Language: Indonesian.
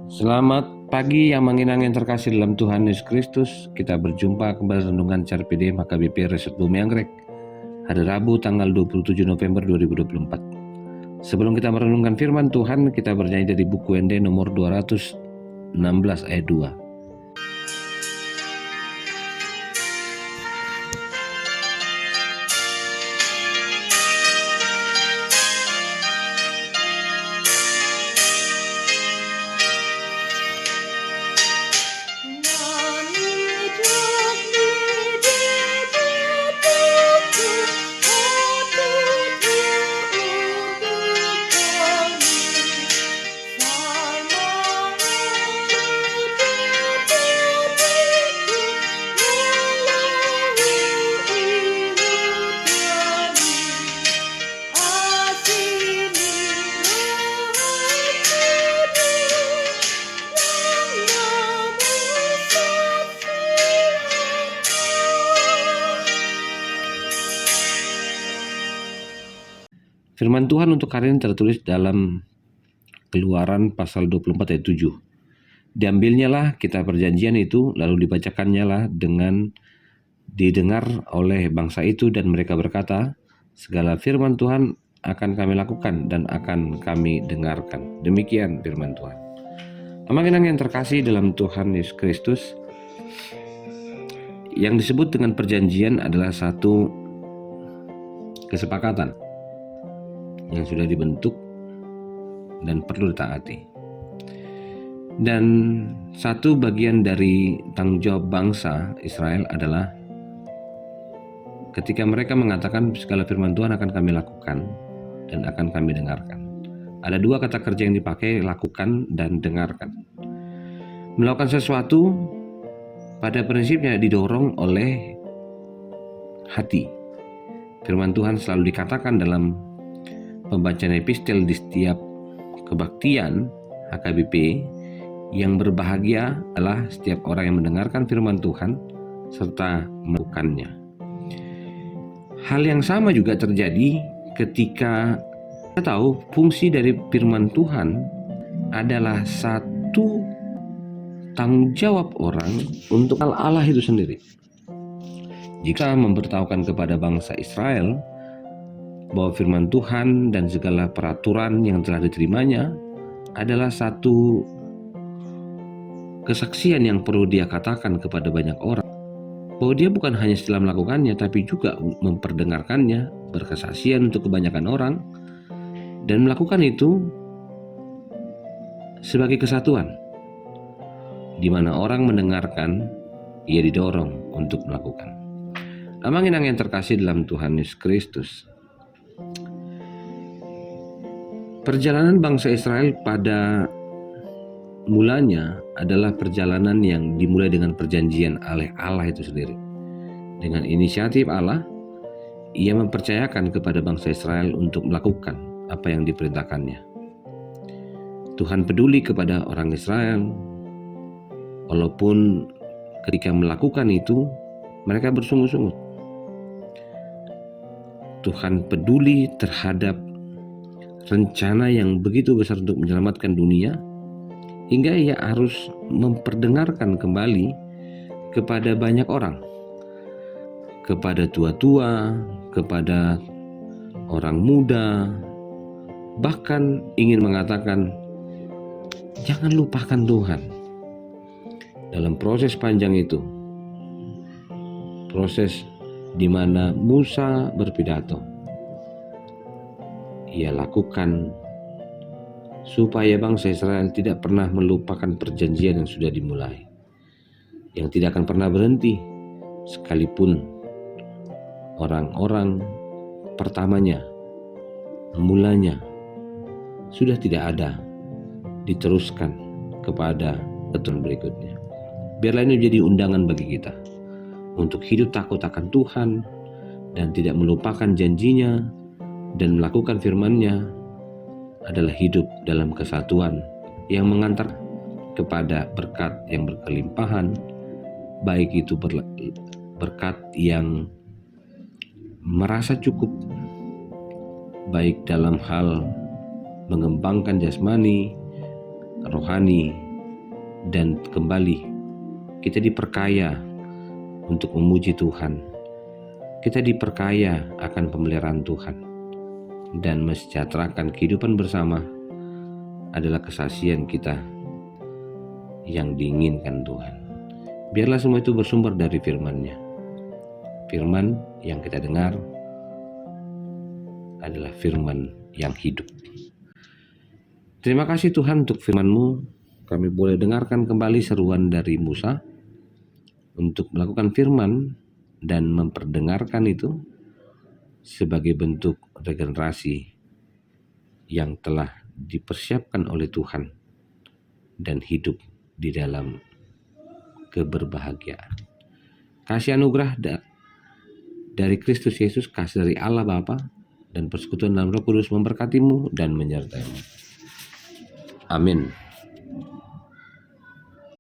Selamat pagi yang menginang yang terkasih dalam Tuhan Yesus Kristus. Kita berjumpa kembali renungan CRPD HKBP Resort Bumi Anggrek hari Rabu tanggal 27 November 2024. Sebelum kita merenungkan firman Tuhan, kita bernyanyi dari buku ND nomor 216 ayat 2. Firman Tuhan untuk hari ini tertulis dalam Keluaran pasal 24 ayat 7. Diambilnya lah kitab perjanjian itu, lalu dibacakannya lah dengan didengar oleh bangsa itu, dan mereka berkata, segala firman Tuhan akan kami lakukan dan akan kami dengarkan. Demikian firman Tuhan. Anak-anak yang terkasih dalam Tuhan Yesus Kristus, yang disebut dengan perjanjian adalah satu kesepakatan yang sudah dibentuk dan perlu ditaati. Dan satu bagian dari tanggung jawab bangsa Israel adalah ketika mereka mengatakan segala firman Tuhan akan kami lakukan dan akan kami dengarkan. Ada dua kata kerja yang dipakai, lakukan dan dengarkan. Melakukan sesuatu pada prinsipnya didorong oleh hati. Firman Tuhan selalu dikatakan dalam pembacaan epistel di setiap kebaktian HKBP, yang berbahagia adalah setiap orang yang mendengarkan firman Tuhan serta melakukannya. Hal yang sama juga terjadi ketika kita tahu fungsi dari firman Tuhan adalah satu tanggung jawab orang untuk Allah itu sendiri. Jika memberitahukan kepada bangsa Israel bahwa firman Tuhan dan segala peraturan yang telah diterimanya adalah satu kesaksian yang perlu dia katakan kepada banyak orang, bahwa dia bukan hanya setelah melakukannya tapi juga memperdengarkannya, berkesaksian untuk kebanyakan orang, dan melakukan itu sebagai kesatuan, di mana orang mendengarkan, ia didorong untuk melakukan. Anak-anak yang terkasih dalam Tuhan Yesus Kristus, perjalanan bangsa Israel pada mulanya adalah perjalanan yang dimulai dengan perjanjian oleh Allah itu sendiri. Dengan inisiatif Allah, ia mempercayakan kepada bangsa Israel untuk melakukan apa yang diperintahkannya. Tuhan peduli kepada orang Israel, walaupun ketika melakukan itu mereka bersungguh-sungguh. Tuhan peduli terhadap rencana yang begitu besar untuk menyelamatkan dunia, hingga ia harus memperdengarkan kembali kepada banyak orang, kepada tua-tua, kepada orang muda, bahkan ingin mengatakan jangan lupakan Tuhan. Dalam proses panjang itu, proses di mana Musa berpidato, ia lakukan supaya bangsa Israel tidak pernah melupakan perjanjian yang sudah dimulai, yang tidak akan pernah berhenti sekalipun orang-orang pertamanya, mulanya sudah tidak ada, diteruskan kepada keturunan berikutnya. Biarlah ini menjadi undangan bagi kita untuk hidup takut akan Tuhan dan tidak melupakan janjinya, dan melakukan firman-Nya adalah hidup dalam kesatuan yang mengantar kepada berkat yang berkelimpahan, baik itu berkat yang merasa cukup, baik dalam hal mengembangkan jasmani, rohani, dan kembali kita diperkaya untuk memuji Tuhan. Kita diperkaya akan pemeliharaan Tuhan, dan mensejahterakan kehidupan bersama adalah kesaksian kita yang diinginkan Tuhan. Biarlah semua itu bersumber dari firman-Nya. Firman yang kita dengar adalah firman yang hidup. Terima kasih Tuhan untuk firman-Mu. Kami boleh dengarkan kembali seruan dari Musa untuk melakukan firman dan memperdengarkan itu sebagai bentuk regenerasi yang telah dipersiapkan oleh Tuhan dan hidup di dalam keberbahagiaan. Kasih anugerah dari Kristus Yesus, kasih dari Allah Bapa, dan persekutuan dalam Roh Kudus memberkatimu dan menyertai-Mu. Amin.